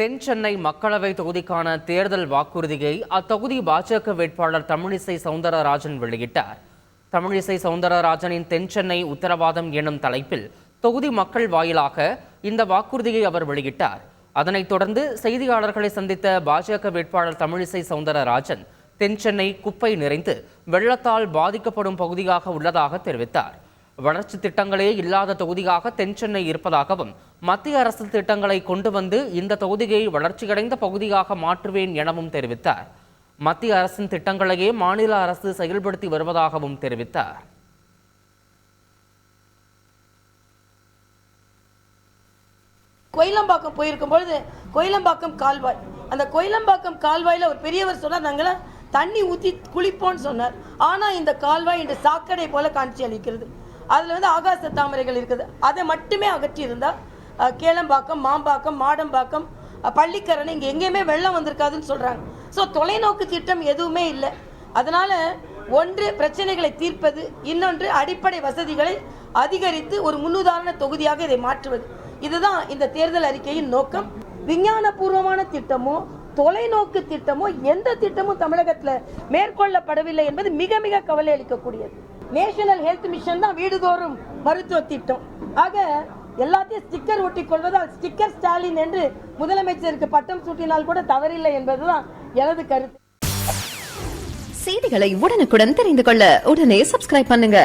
தென் சென்னை மக்களவை தொகுதிக்கான தேர்தல் வாக்குறுதியை அத்தொகுதி பாஜக வேட்பாளர் தமிழிசை சவுந்தரராஜன் வெளியிட்டார். தமிழிசை சவுந்தரராஜனின் தென் சென்னை உத்தரவாதம் எனும் தலைப்பில் தொகுதி மக்கள் வாயிலாக இந்த வாக்குறுதியை அவர் வெளியிட்டார். அதனைத் தொடர்ந்து செய்தியாளர்களை சந்தித்த பாஜக வேட்பாளர் தமிழிசை சவுந்தரராஜன் தென் சென்னை குப்பை நிறைந்து வெள்ளத்தால் பாதிக்கப்படும் பகுதியாக உள்ளதாக தெரிவித்தார். வளர்ச்சி திட்டங்களே இல்லாத தொகுதியாக தென் சென்னை இருப்பதாகவும் மத்திய அரசு திட்டங்களை கொண்டு வந்து இந்த தொகுதியை வளர்ச்சியடைந்த பகுதியாக மாற்றுவேன் எனவும் தெரிவித்தார். மத்திய அரசின் திட்டங்களையே மாநில அரசு செயல்படுத்தி வருவதாகவும் தெரிவித்தார். கோயிலம்பாக்கம் போயிருக்கும் பொழுது கோயிலம்பாக்கம் கால்வாய், அந்த கோயிலம்பாக்கம் கால்வாயில் ஒரு பெரியவர் சொன்னார், நாங்கள் தண்ணி ஊற்றி குளிப்போன்னு சொன்னார். ஆனால் இந்த கால்வாய் இன்று சாக்கடை போல காட்சி அளிக்கிறது. அதில் ஆகாச தாமரைகள் இருக்குது. அதை மட்டுமே அகற்றி இருந்தால் கேளம்பாக்கம், மாம்பாக்கம், மாடம்பாக்கம், பள்ளிக்கரணை இங்கே எங்கேயுமே வெள்ளம் வந்திருக்காதுன்னு சொல்கிறாங்க. ஸோ தொலைநோக்கு திட்டம் எதுவுமே இல்லை. அதனால் ஒன்று பிரச்சனைகளை தீர்ப்பது, இன்னொன்று அடிப்படை வசதிகளை அதிகரித்து ஒரு முன்னுதாரண தொகுதியாக இதை மாற்றுவது. இதுதான் இந்த தேர்தல் அறிக்கையின் நோக்கம். விஞ்ஞானபூர்வமான திட்டமோ தொலைநோக்கு திட்டமோ எந்த திட்டமும் தமிழகத்தில் மேற்கொள்ளப்படவில்லை என்பது மிக மிக கவலை அளிக்கக்கூடியது. நேஷனல் ஹெல்த் மிஷன் தான் வீடுதோறும் மருத்துவ திட்டம். ஆக எல்லாத்தையும் ஸ்டிக்கர் ஒட்டி கொள்வதால் ஸ்டிக்கர் ஸ்டாலின் என்று முதலமைச்சருக்கு பட்டம் சூட்டினால் கூட தவறில்லை என்பதுதான் எனது கருத்து. செய்திகளை உடனுக்குடன் தெரிந்து கொள்ள உடனே சப்ஸ்கிரைப் பண்ணுங்க.